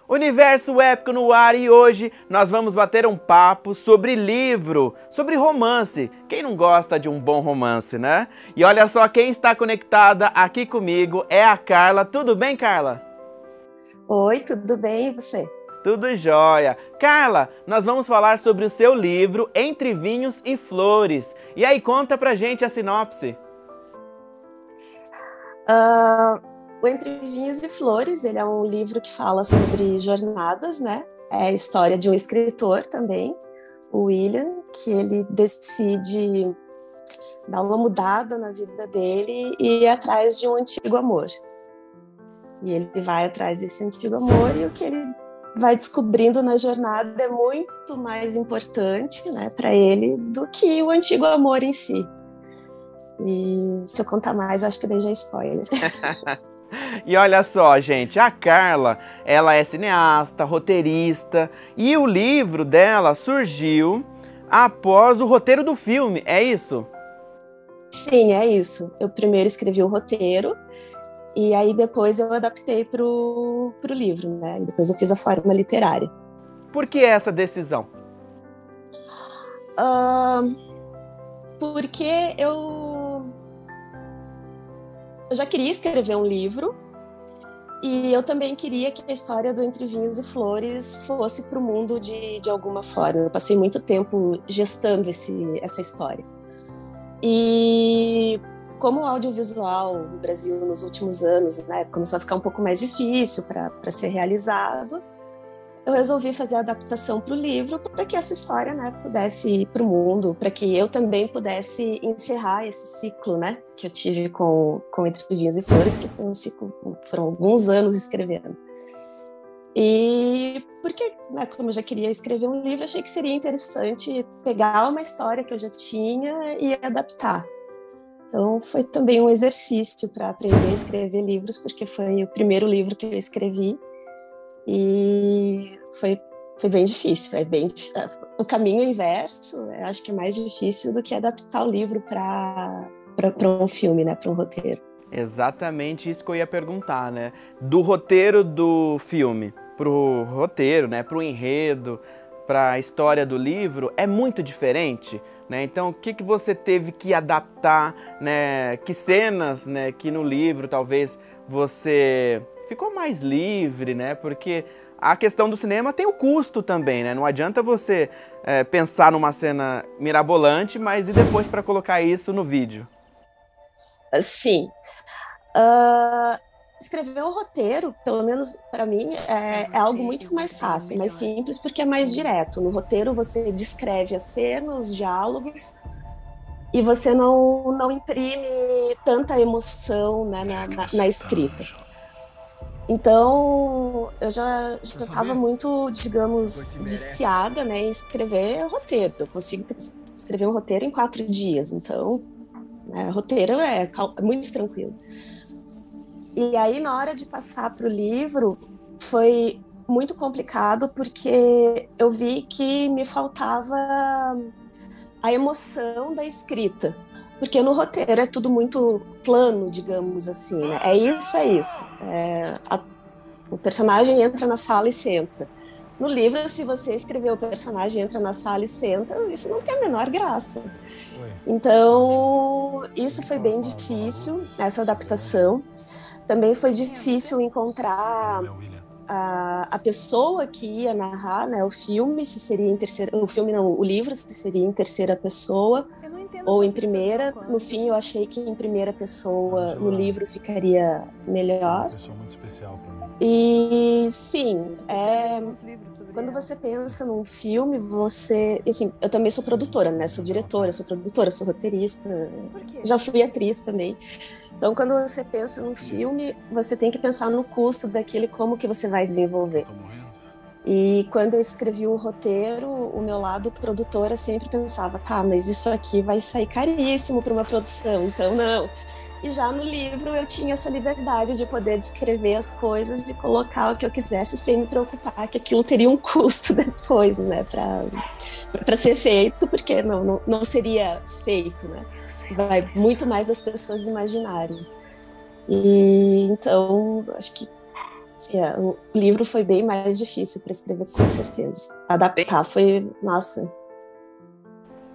Universo Épico no ar, e hoje nós vamos bater um papo sobre livro, sobre romance. Quem não gosta de um bom romance, né? E olha só quem está conectada aqui comigo é a Carla. Tudo bem, Carla? Oi, tudo bem, e você? Tudo jóia. Carla, nós vamos falar sobre o seu livro Entre Vinhos e Flores. E aí, conta pra gente a sinopse. O Entre Vinhos e Flores, ele é um livro que fala sobre jornadas, né? É a história de um escritor também, o William, que ele decide dar uma mudada na vida dele e ir atrás de um antigo amor. E ele vai atrás desse antigo amor, e o que ele vai descobrindo na jornada é muito mais importante, né, para ele do que o antigo amor em si. E se eu contar mais, acho que daí já é spoiler. E olha só, gente, a Carla, ela é cineasta, roteirista, e o livro dela surgiu após o roteiro do filme, é isso? Sim, é isso. Eu primeiro escrevi o roteiro, e aí depois eu adaptei pro livro, né? E depois eu fiz a forma literária. Por que essa decisão? Porque eu já queria escrever um livro, e eu também queria que a história do Entre Vinhos e Flores fosse para o mundo de alguma forma. Eu passei muito tempo gestando essa história. E como o audiovisual no Brasil nos últimos anos, né, começou a ficar um pouco mais difícil para ser realizado, eu resolvi fazer a adaptação para o livro, para que essa história, né, pudesse ir para o mundo, para que eu também pudesse encerrar esse ciclo, né, que eu tive com Entre Vinhos e Flores, que foi um ciclo, foram alguns anos escrevendo. E porque, né, como eu já queria escrever um livro, achei que seria interessante pegar uma história que eu já tinha e adaptar. Então foi também um exercício para aprender a escrever livros, porque foi o primeiro livro que eu escrevi. E foi bem difícil, o caminho inverso, eu acho que é mais difícil do que adaptar o livro para um filme, né, para um roteiro. Exatamente isso que eu ia perguntar, né? Do roteiro do filme pro roteiro, né, pro enredo, para a história do livro, é muito diferente, né? Então, o que você teve que adaptar, né? Que cenas, né, que no livro talvez você ficou mais livre, né? Porque a questão do cinema tem o custo também, né? Não adianta você pensar numa cena mirabolante, mas e depois para colocar isso no vídeo? Sim. Escrever um roteiro, pelo menos para mim, é algo muito mais fácil, mais simples, porque é mais direto. No roteiro você descreve as cenas, os diálogos, e você não imprime tanta emoção, né, na escrita. Então, eu já estava muito, digamos, viciada, né, em escrever roteiro. Eu consigo escrever um roteiro em 4 dias, então, né, roteiro é muito tranquilo. E aí, na hora de passar para o livro, foi muito complicado, porque eu vi que me faltava a emoção da escrita. Porque no roteiro é tudo muito plano, digamos assim, né? É isso. O personagem entra na sala e senta. No livro, se você escrever o personagem entra na sala e senta, isso não tem a menor graça. Então, isso foi bem difícil, essa adaptação. Também foi difícil encontrar a pessoa que ia narrar, né, o filme, se seria em terceira, o filme não, o livro, se seria em terceira pessoa ou em primeira. No fim, eu achei que em primeira pessoa no livro ficaria melhor. Uma pessoa muito especial para mim. E sim, quando você pensa num filme, assim, eu também sou produtora, né? Sou diretora, sou produtora, sou roteirista, já fui atriz também. Então, quando você pensa num filme, você tem que pensar no custo daquele, como que você vai desenvolver. E quando eu escrevi o roteiro, o meu lado produtora sempre pensava, tá, mas isso aqui vai sair caríssimo para uma produção, então não. E já no livro eu tinha essa liberdade de poder descrever as coisas, de colocar o que eu quisesse sem me preocupar que aquilo teria um custo depois, né, para ser feito, porque não seria feito, né? Vai muito mais das pessoas imaginarem. E então, acho que assim, o livro foi bem mais difícil para escrever, com certeza. Adaptar foi, nossa.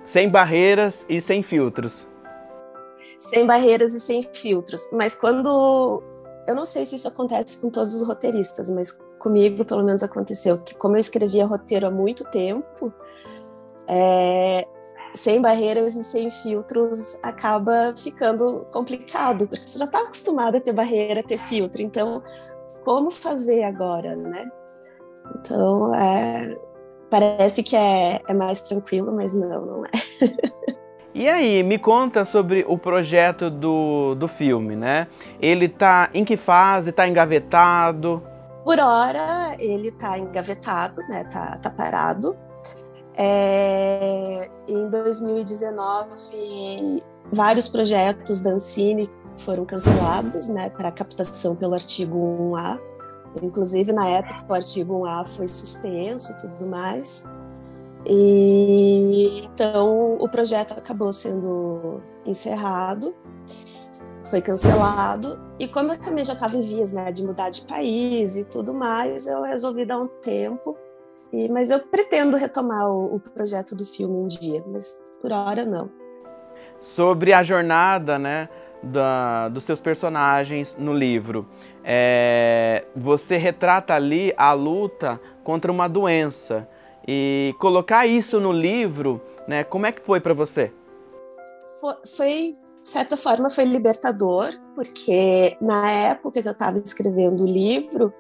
Sem barreiras e sem filtros. Sem barreiras e sem filtros. Mas quando... Eu não sei se isso acontece com todos os roteiristas, mas comigo, pelo menos, aconteceu que, como eu escrevia roteiro há muito tempo, sem barreiras e sem filtros acaba ficando complicado, porque você já está acostumado a ter barreira, a ter filtro. Então, como fazer agora, né? Então, parece que é mais tranquilo, mas não é. E aí, me conta sobre o projeto do filme, né? Ele tá em que fase? Tá engavetado? Por hora, ele tá engavetado, né? Tá parado. Em 2019, vários projetos da Ancine foram cancelados, né? Para captação pelo artigo 1A. Inclusive, na época, o artigo 1A foi suspenso e tudo mais. E então o projeto acabou sendo encerrado, foi cancelado, e como eu também já estava em vias, né, de mudar de país e tudo mais, eu resolvi dar um tempo, mas eu pretendo retomar o projeto do filme um dia, mas por hora não. Sobre a jornada, né, dos seus personagens no livro, você retrata ali a luta contra uma doença. E colocar isso no livro, né? Como é que foi para você? Foi, de certa forma, foi libertador, porque na época que eu estava escrevendo o livro,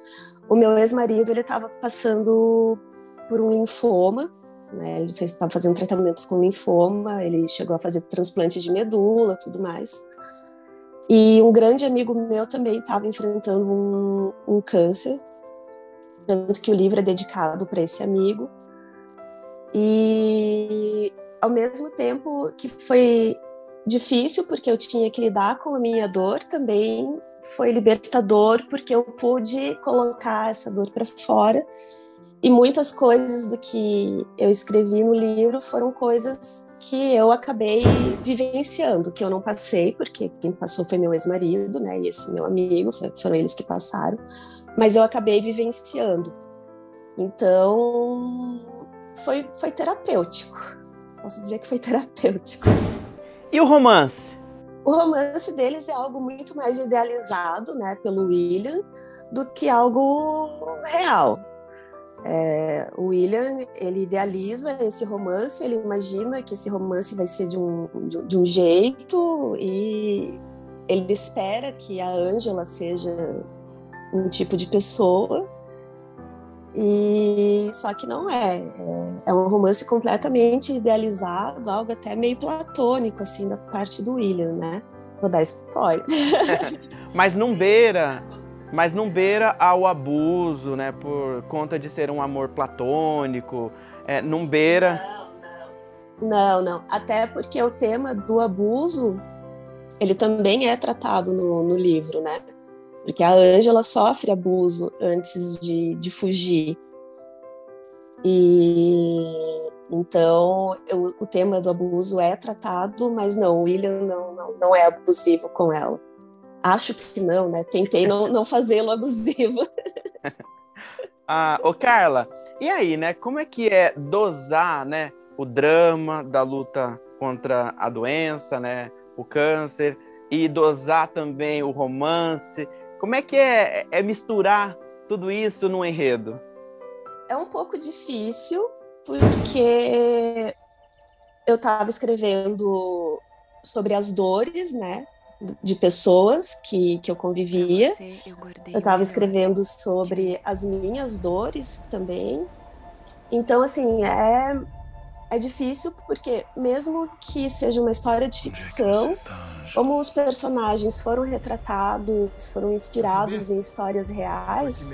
o meu ex-marido ele estava passando por um linfoma, né? Ele estava fazendo tratamento com linfoma, ele chegou a fazer transplante de medula, tudo mais. E um grande amigo meu também estava enfrentando um câncer, tanto que o livro é dedicado para esse amigo. E ao mesmo tempo que foi difícil, porque eu tinha que lidar com a minha dor, também foi libertador, porque eu pude colocar essa dor para fora. E muitas coisas do que eu escrevi no livro foram coisas que eu acabei vivenciando, que eu não passei, porque quem passou foi meu ex-marido, né, e esse meu amigo, foram eles que passaram, mas eu acabei vivenciando. Então, foi terapêutico. Posso dizer que foi terapêutico. E o romance? O romance deles é algo muito mais idealizado, né, pelo William, do que algo real. O William, ele idealiza esse romance, ele imagina que esse romance vai ser de um jeito, e ele espera que a Ângela seja um tipo de pessoa, e só que não é um romance completamente idealizado, algo até meio platônico, assim, da parte do William, né? Vou dar spoiler. Mas não beira ao abuso, né? Por conta de ser um amor platônico, não beira... Não. Até porque o tema do abuso, ele também é tratado no livro, né? Porque a Ângela sofre abuso antes de fugir. E então o tema do abuso é tratado, mas não, o William não é abusivo com ela. Acho que não, né? Tentei não fazê-lo abusivo. Ô Carla, e aí, né? Como é que é dosar, né, o drama da luta contra a doença, né, o câncer, e dosar também o romance? Como é que é misturar tudo isso num enredo? É um pouco difícil, porque eu estava escrevendo sobre as dores, né, de pessoas que eu convivia. Eu estava escrevendo sobre as minhas dores também. Então, assim, é difícil, porque mesmo que seja uma história de ficção, como os personagens foram retratados, foram inspirados em histórias reais,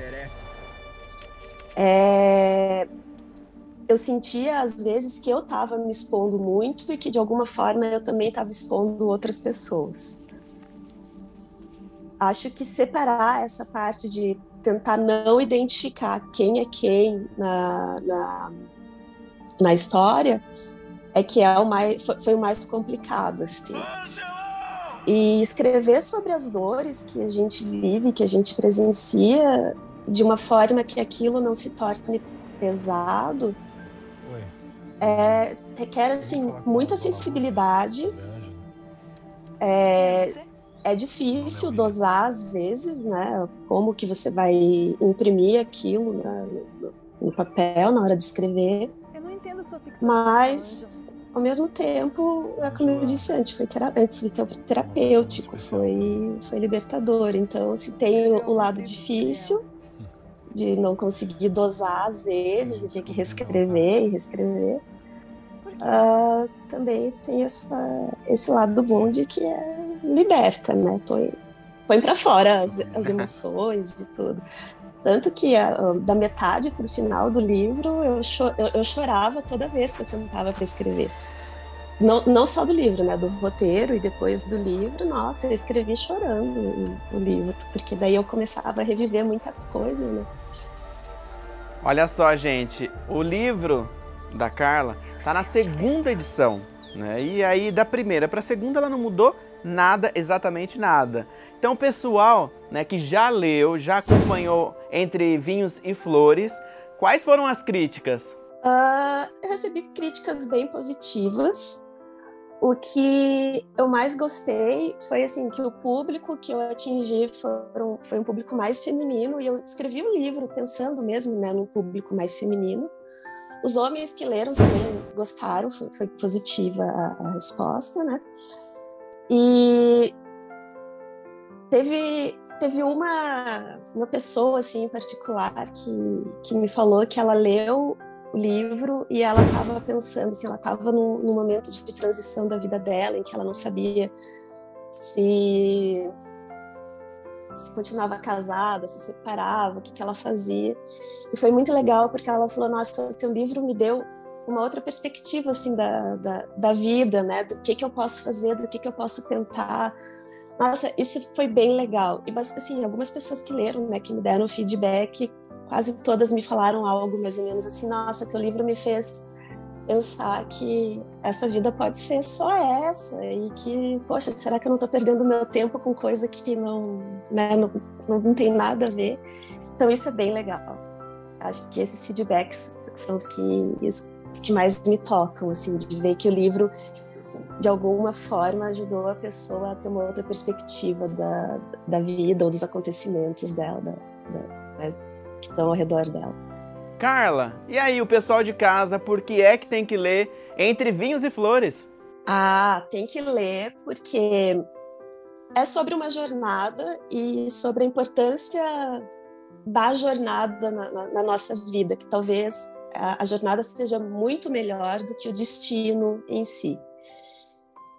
eu sentia às vezes que eu estava me expondo muito e que de alguma forma eu também estava expondo outras pessoas. acho que separar essa parte de tentar não identificar quem é quem na história é que foi o mais complicado, assim. E escrever sobre as dores que a gente vive, que a gente presencia, de uma forma que aquilo não se torne pesado, requer, assim, muita sensibilidade. É difícil dosar, às vezes, né? Como que você vai imprimir aquilo, né, no papel, na hora de escrever. Eu não entendo sua fixação, mas, ao mesmo tempo, como eu disse antes, foi terapêutico, foi libertador. Então, se tem o lado difícil de não conseguir dosar às vezes e ter que reescrever e reescrever, também tem esse lado bom de que liberta, né? Põe para fora as emoções e tudo. Tanto que da metade para o final do livro eu chorava toda vez que eu sentava para escrever. Não só do livro, né? Do roteiro e depois do livro. Nossa, eu escrevi chorando o livro, porque daí eu começava a reviver muita coisa, né? Olha só, gente, o livro da Carla está na segunda edição, né? E aí da primeira para a segunda ela não mudou nada, exatamente nada. Então o pessoal, né, que já leu, já acompanhou Entre Vinhos e Flores, quais foram as críticas? Eu recebi críticas bem positivas. O que eu mais gostei foi assim, que o público que eu atingi foi um público mais feminino, e eu escrevi o livro pensando mesmo, né, no público mais feminino. Os homens que leram também gostaram, foi positiva a resposta, né? E teve uma pessoa assim, em particular que me falou que ela leu o livro e ela estava pensando, assim, ela estava num momento de transição da vida dela, em que ela não sabia se continuava casada, se separava, o que ela fazia. E foi muito legal, porque ela falou, nossa, teu livro me deu uma outra perspectiva, assim, da vida, né? Do que eu posso fazer, do que eu posso tentar. Nossa, isso foi bem legal. E, assim, algumas pessoas que leram, né, que me deram feedback, quase todas me falaram algo mais ou menos assim, nossa, teu livro me fez pensar que essa vida pode ser só essa, e que, poxa, será que eu não estou perdendo meu tempo com coisa que não, né, não tem nada a ver? Então isso é bem legal. Acho que esses feedbacks são os que mais me tocam, assim, de ver que o livro, de alguma forma, ajudou a pessoa a ter uma outra perspectiva da vida ou dos acontecimentos dela, né, que estão ao redor dela. Carla, e aí o pessoal de casa, por que é que tem que ler Entre Vinhos e Flores? Tem que ler porque é sobre uma jornada e sobre a importância da jornada na nossa vida, que talvez a jornada seja muito melhor do que o destino em si.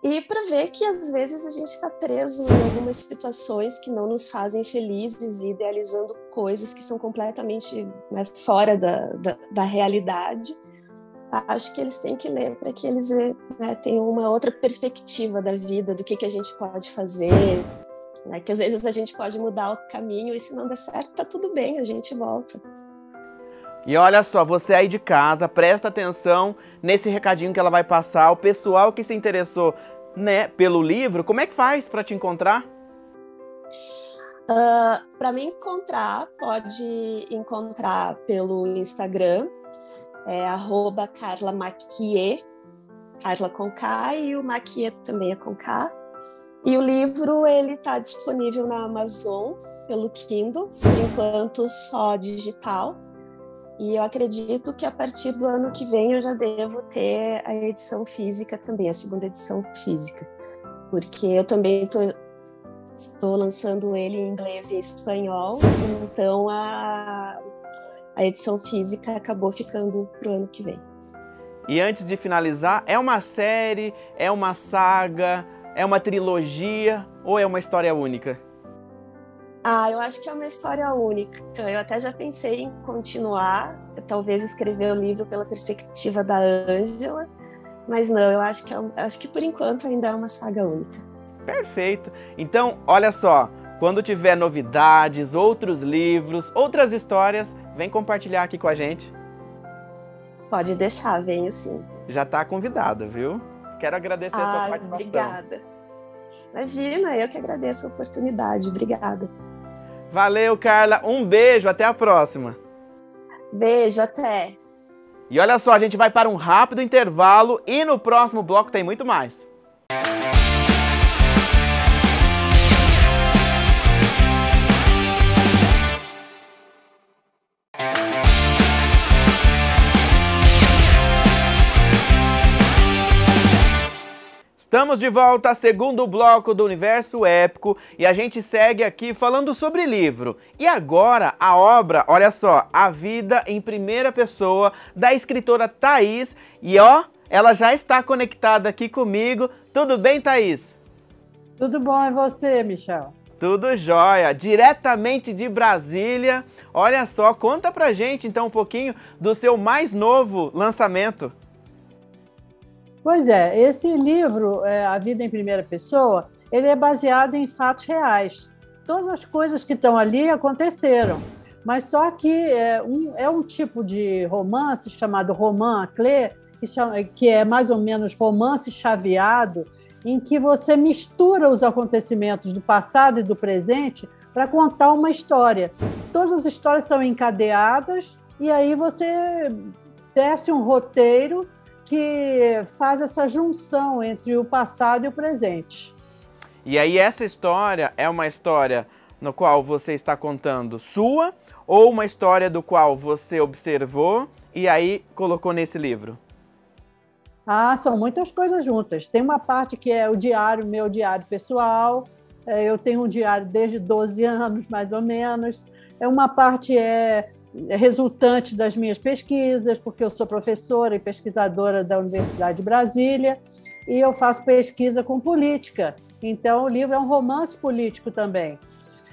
E para ver que às vezes a gente está preso em algumas situações que não nos fazem felizes e idealizando coisas que são completamente, né, fora da realidade. Acho que eles têm que ler para que eles, né, tenham uma outra perspectiva da vida, do que a gente pode fazer, né, que às vezes a gente pode mudar o caminho e se não der certo, tá tudo bem, a gente volta. E olha só, você aí de casa, presta atenção nesse recadinho que ela vai passar. O pessoal que se interessou, né, pelo livro, como é que faz para te encontrar? Para me encontrar, pode encontrar pelo Instagram, @CarlaMaquiê, Carla com K, e o Maquiê também é com K. E o livro ele está disponível na Amazon pelo Kindle, por enquanto só digital. E eu acredito que a partir do ano que vem eu já devo ter a edição física também, a segunda edição física. Porque eu também estou lançando ele em inglês e espanhol, então a edição física acabou ficando para o ano que vem. E antes de finalizar, é uma série, é uma saga, é uma trilogia ou é uma história única? Eu acho que é uma história única. Eu até já pensei em continuar, talvez escrever o livro pela perspectiva da Ângela, mas não, eu acho que por enquanto ainda é uma saga única. Perfeito. Então, olha só, Quando tiver novidades, outros livros, outras histórias, vem compartilhar aqui com a gente. Pode deixar, venho sim. Já está convidada, viu? Quero agradecer a sua participação. Obrigada. Imagina, eu que agradeço a oportunidade. Obrigada. Valeu, Carla. Um beijo, até a próxima. Beijo, até. E olha só, a gente vai para um rápido intervalo e no próximo bloco tem muito mais. Estamos de volta, segundo bloco do Universo Épico, e a gente segue aqui falando sobre livro. E agora a obra, olha só, A Vida em Primeira Pessoa, da escritora Thaís. E ó, ela já está conectada aqui comigo. Tudo bem, Thaís? Tudo bom, e você, Michel? Tudo jóia, diretamente de Brasília. Olha só, conta pra gente então um pouquinho do seu mais novo lançamento. Pois é, esse livro, A Vida em Primeira Pessoa, ele é baseado em fatos reais. Todas as coisas que estão ali aconteceram, mas só que é um tipo de romance chamado roman à clé, que é mais ou menos romance chaveado, em que você mistura os acontecimentos do passado e do presente para contar uma história. Todas as histórias são encadeadas e aí você tece um roteiro que faz essa junção entre o passado e o presente. E aí essa história é uma história no qual você está contando sua ou uma história do qual você observou e aí colocou nesse livro? São muitas coisas juntas. Tem uma parte que é o diário, meu diário pessoal. Eu tenho um diário desde 12 anos, mais ou menos. Uma parte é resultante das minhas pesquisas, porque eu sou professora e pesquisadora da Universidade de Brasília, e eu faço pesquisa com política. Então, o livro é um romance político também.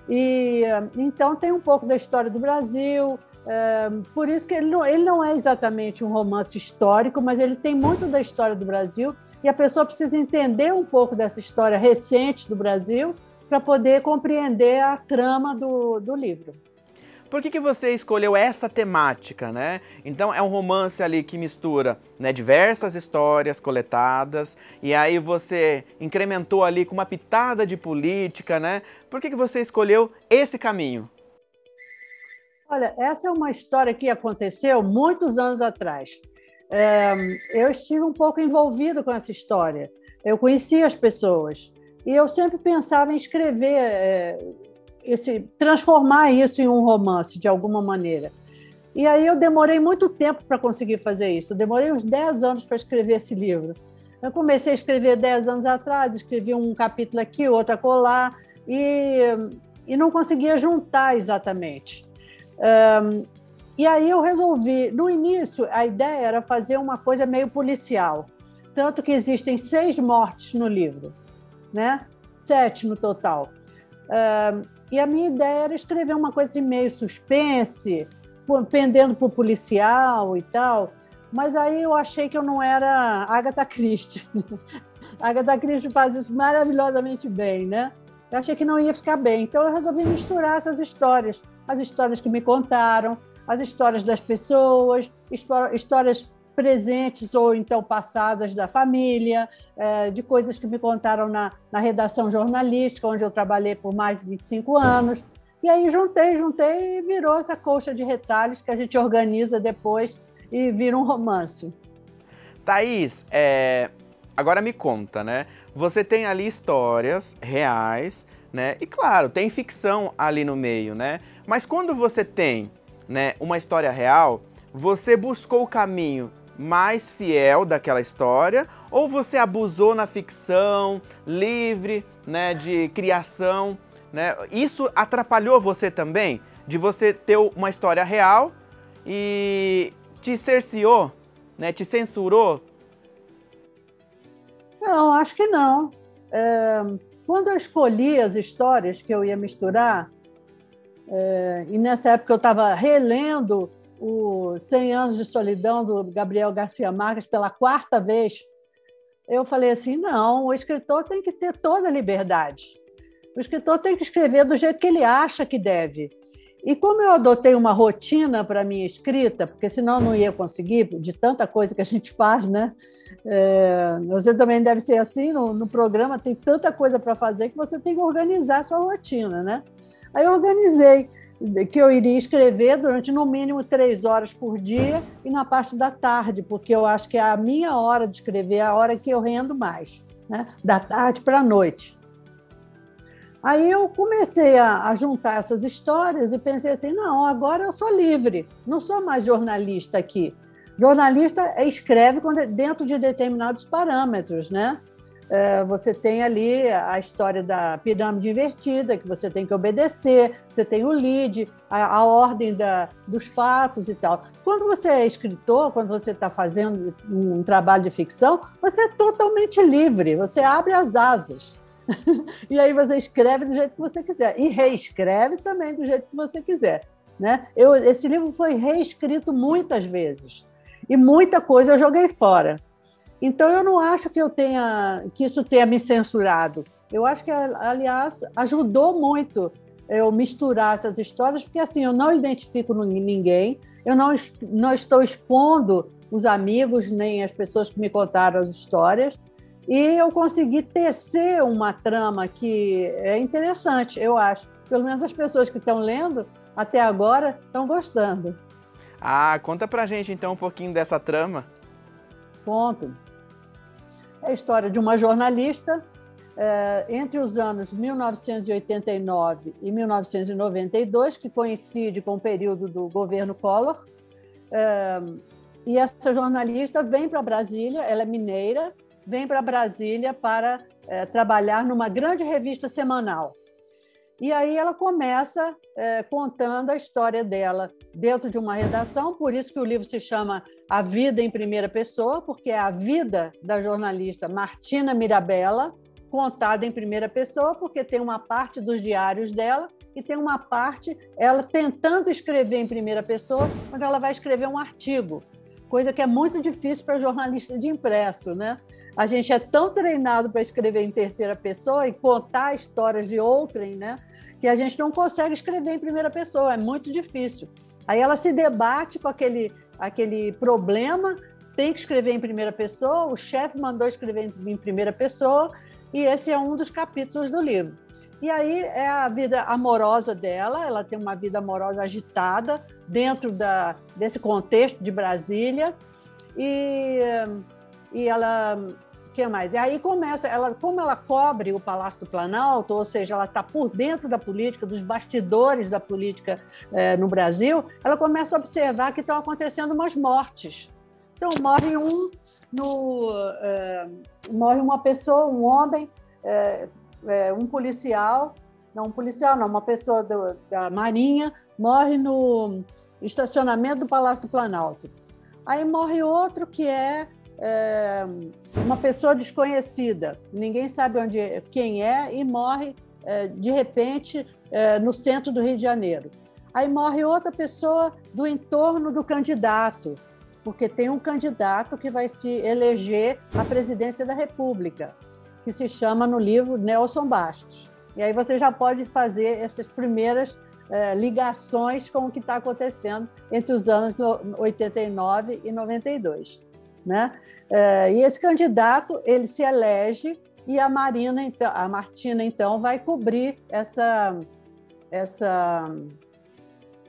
E então tem um pouco da história do Brasil, por isso que ele não é exatamente um romance histórico, mas ele tem muito da história do Brasil, e a pessoa precisa entender um pouco dessa história recente do Brasil para poder compreender a trama do livro. Por que você escolheu essa temática, né? Então é um romance ali que mistura, né, diversas histórias coletadas e aí você incrementou ali com uma pitada de política, né? Por que você escolheu esse caminho? Olha, essa é uma história que aconteceu muitos anos atrás. Eu estive um pouco envolvido com essa história. Eu conhecia as pessoas e eu sempre pensava em escrever transformar isso em um romance, de alguma maneira. E aí eu demorei muito tempo para conseguir fazer isso. Eu demorei uns 10 anos para escrever esse livro. Eu comecei a escrever 10 anos atrás, escrevi um capítulo aqui, outro acolá, e não conseguia juntar exatamente. E aí eu resolvi, no início, a ideia era fazer uma coisa meio policial, tanto que existem 6 mortes no livro, né? 7 no total. E a minha ideia era escrever uma coisa assim, meio suspense, pendendo para o policial e tal, mas aí eu achei que eu não era Agatha Christie. A Agatha Christie faz isso maravilhosamente bem, né? Eu achei que não ia ficar bem, então eu resolvi misturar essas histórias, as histórias que me contaram, as histórias das pessoas, histórias presentes ou então passadas da família, de coisas que me contaram na redação jornalística, onde eu trabalhei por mais de 25 anos. E aí juntei e virou essa colcha de retalhos que a gente organiza depois e vira um romance. Thaís, agora me conta, né? Você tem ali histórias reais, né? E claro, tem ficção ali no meio, né? Mas quando você tem, né, uma história real, você buscou o caminho mais fiel daquela história ou você abusou na ficção livre, né, de criação, né? Isso atrapalhou você também? De você ter uma história real e te cerceou, né, te censurou? Não, acho que não. Quando eu escolhi as histórias que eu ia misturar, e nessa época eu estava relendo o 100 Anos de Solidão, do Gabriel Garcia Marques, pela 4ª vez, eu falei assim, não, o escritor tem que ter toda a liberdade. O escritor tem que escrever do jeito que ele acha que deve. E como eu adotei uma rotina para a minha escrita, porque senão eu não ia conseguir, de tanta coisa que a gente faz, né? Você também deve ser assim, no programa tem tanta coisa para fazer que você tem que organizar a sua rotina, né? Aí eu organizei que eu iria escrever durante no mínimo 3 horas por dia e na parte da tarde, porque eu acho que é a minha hora de escrever, a hora que eu rendo mais, né? Da tarde para a noite. Aí eu comecei a juntar essas histórias e pensei assim, não, agora eu sou livre, não sou mais jornalista aqui. Jornalista escreve dentro de determinados parâmetros, né? Você tem ali a história da pirâmide invertida, que você tem que obedecer, você tem o lead, a ordem dos fatos e tal. Quando você é escritor, quando você está fazendo um trabalho de ficção, você é totalmente livre, você abre as asas. E aí você escreve do jeito que você quiser. E reescreve também do jeito que você quiser, né? Esse livro foi reescrito muitas vezes. E muita coisa eu joguei fora. Então, eu não acho que isso tenha me censurado. Eu acho que, aliás, ajudou muito eu misturar essas histórias, porque assim, eu não identifico ninguém, eu não estou expondo os amigos, nem as pessoas que me contaram as histórias, e eu consegui tecer uma trama que é interessante, eu acho. Pelo menos as pessoas que estão lendo, até agora, estão gostando. Conta pra gente, então, um pouquinho dessa trama. Conto. É a história de uma jornalista, entre os anos 1989 e 1992, que coincide com o período do governo Collor. E essa jornalista vem para Brasília, ela é mineira, vem para Brasília para trabalhar numa grande revista semanal. E aí ela começa contando a história dela dentro de uma redação, por isso que o livro se chama A Vida em Primeira Pessoa, porque é a vida da jornalista Martina Mirabella, contada em primeira pessoa, porque tem uma parte dos diários dela e tem uma parte ela tentando escrever em primeira pessoa, quando ela vai escrever um artigo, coisa que é muito difícil para jornalista de impresso, né? A gente é tão treinado para escrever em terceira pessoa e contar histórias de outrem, né, que a gente não consegue escrever em primeira pessoa, é muito difícil. Aí ela se debate com aquele problema, tem que escrever em primeira pessoa, o chefe mandou escrever em primeira pessoa, e esse é um dos capítulos do livro. E aí é a vida amorosa dela, ela tem uma vida amorosa agitada dentro desse contexto de Brasília, e ela... O que mais? E aí começa, como ela cobre o Palácio do Planalto, ou seja, ela está por dentro da política, dos bastidores da política no Brasil, ela começa a observar que estão acontecendo umas mortes. Então, morre uma pessoa, um homem, um policial, uma pessoa da Marinha, morre no estacionamento do Palácio do Planalto. Aí morre outro que é uma pessoa desconhecida, ninguém sabe quem é, e morre de repente no centro do Rio de Janeiro. Aí morre outra pessoa do entorno do candidato, porque tem um candidato que vai se eleger à presidência da República, que se chama no livro Nelson Bastos. E aí você já pode fazer essas primeiras ligações com o que está acontecendo entre os anos 89 e 92. Né? E esse candidato ele se elege e a Martina então vai cobrir essa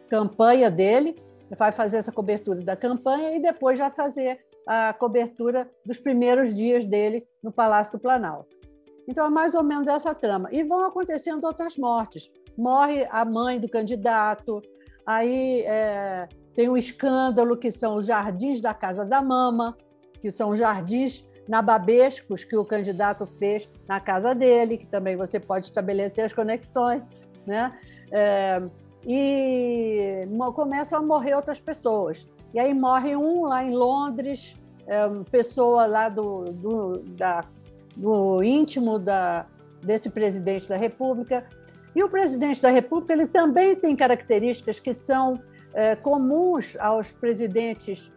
campanha dele, vai fazer essa cobertura da campanha e depois vai fazer a cobertura dos primeiros dias dele no Palácio do Planalto. Então é mais ou menos essa trama. E vão acontecendo outras mortes. Morre a mãe do candidato, aí tem um escândalo que são os jardins da Casa da Mama, que são jardins nababescos que o candidato fez na casa dele, que também você pode estabelecer as conexões, né? E começam a morrer outras pessoas. E aí morre um lá em Londres, pessoa lá do íntimo desse presidente da República. E o presidente da República ele também tem características que são comuns aos presidentes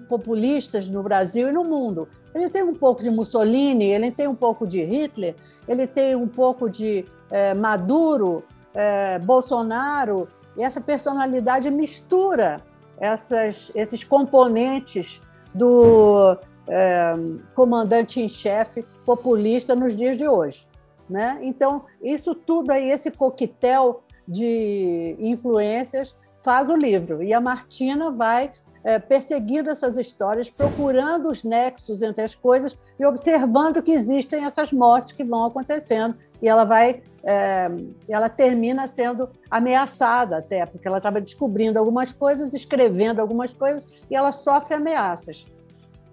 populistas no Brasil e no mundo. Ele tem um pouco de Mussolini, ele tem um pouco de Hitler, ele tem um pouco de Maduro, Bolsonaro, e essa personalidade mistura esses componentes do comandante em chefe populista nos dias de hoje, né? Então, isso tudo aí, esse coquetel de influências faz o livro. E a Martina vai perseguindo essas histórias, procurando os nexos entre as coisas e observando que existem essas mortes que vão acontecendo. E ela termina sendo ameaçada até, porque ela estava descobrindo algumas coisas, escrevendo algumas coisas, e ela sofre ameaças.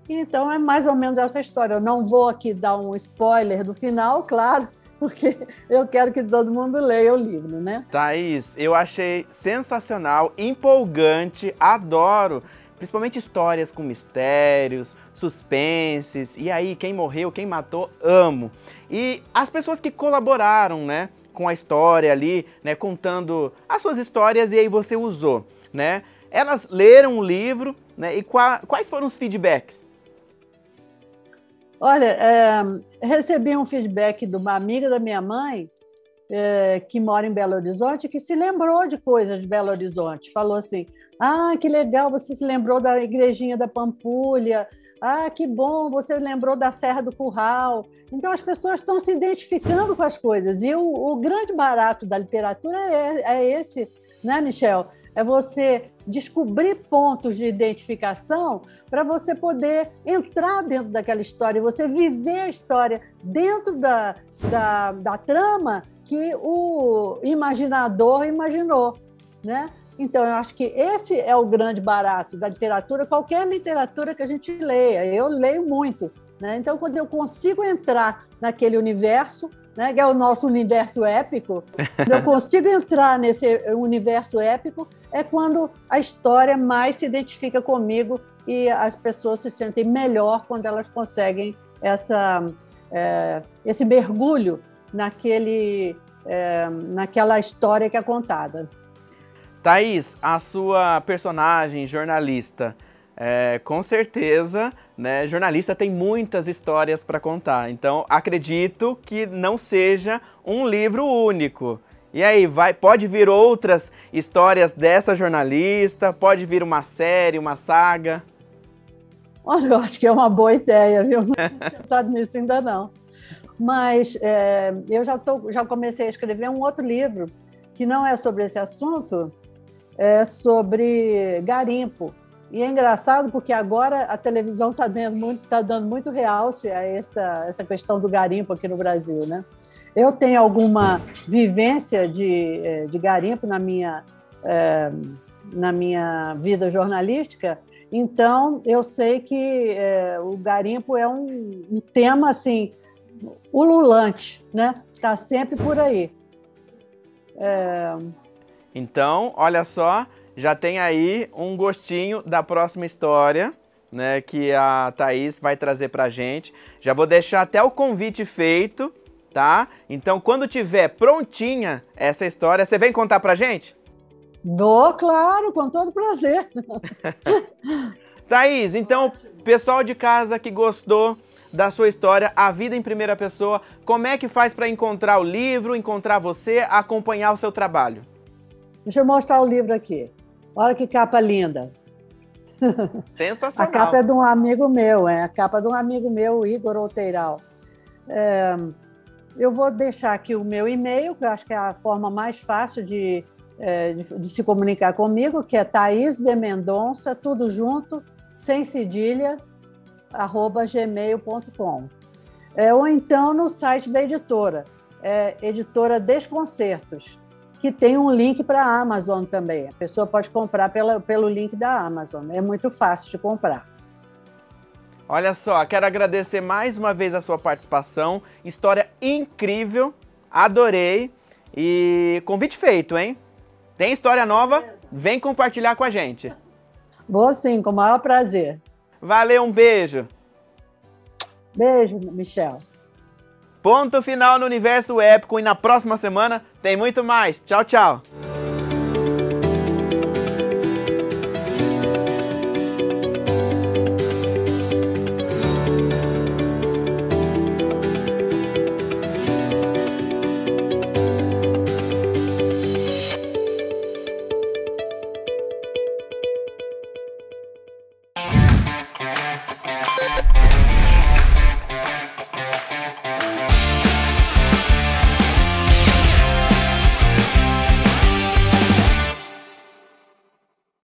Então, é mais ou menos essa história. Eu não vou aqui dar um spoiler do final, claro, porque eu quero que todo mundo leia o livro, né? Thaís, eu achei sensacional, empolgante, adoro, principalmente histórias com mistérios, suspenses, e aí quem morreu, quem matou, amo. E as pessoas que colaboraram, né, com a história ali, né, contando as suas histórias, e aí você usou, né? Elas leram o livro, né, e quais foram os feedbacks? Olha, recebi um feedback de uma amiga da minha mãe, que mora em Belo Horizonte, que se lembrou de coisas de Belo Horizonte. Falou assim, que legal, você se lembrou da igrejinha da Pampulha, que bom, você lembrou da Serra do Curral. Então, as pessoas estão se identificando com as coisas. E o grande barato da literatura é esse, né, Michel? É você descobrir pontos de identificação para você poder entrar dentro daquela história, você viver a história dentro da trama que o imaginador imaginou, né? Então, eu acho que esse é o grande barato da literatura, qualquer literatura que a gente leia. Eu leio muito, né? Então, quando eu consigo entrar naquele universo, né, que é o nosso universo épico, quando eu consigo entrar nesse universo épico, é quando a história mais se identifica comigo e as pessoas se sentem melhor quando elas conseguem esse mergulho naquela história que é contada. Thaís, a sua personagem jornalista, com certeza, né, jornalista tem muitas histórias para contar, então acredito que não seja um livro único. E aí, pode vir outras histórias dessa jornalista, pode vir uma série, uma saga? Olha, eu acho que é uma boa ideia, viu? Não tinha pensado nisso ainda não. Mas eu já comecei a escrever um outro livro, que não é sobre esse assunto, é sobre garimpo. E é engraçado porque agora a televisão está dando muito realce a essa questão do garimpo aqui no Brasil, né? Eu tenho alguma vivência de garimpo na minha vida jornalística, então eu sei que o garimpo é um tema assim, ululante, né? Está sempre por aí. Então, olha só, já tem aí um gostinho da próxima história, né, que a Thaís vai trazer pra gente. Já vou deixar até o convite feito, tá? Então, quando tiver prontinha essa história, você vem contar pra gente? Vou, claro, com todo prazer. Thaís, então, pessoal de casa que gostou da sua história, A Vida em Primeira Pessoa, como é que faz para encontrar o livro, encontrar você, acompanhar o seu trabalho? Deixa eu mostrar o livro aqui. Olha que capa linda. Sensacional. A capa é de um amigo meu, a capa de um amigo meu, Igor Outeiral. Eu vou deixar aqui o meu e-mail, que eu acho que é a forma mais fácil de se comunicar comigo, que é Thaís de Mendonça, tudo junto, sem cedilha, @gmail.com. Ou então no site da editora, Editora Desconcertos, que tem um link para a Amazon também. A pessoa pode comprar pelo link da Amazon. É muito fácil de comprar. Olha só, quero agradecer mais uma vez a sua participação. História incrível, adorei. E convite feito, hein? Tem história nova? Vem compartilhar com a gente. Vou sim, com o maior prazer. Valeu, um beijo. Beijo, Michel. Ponto final no Universo Épico e na próxima semana tem muito mais. Tchau, tchau.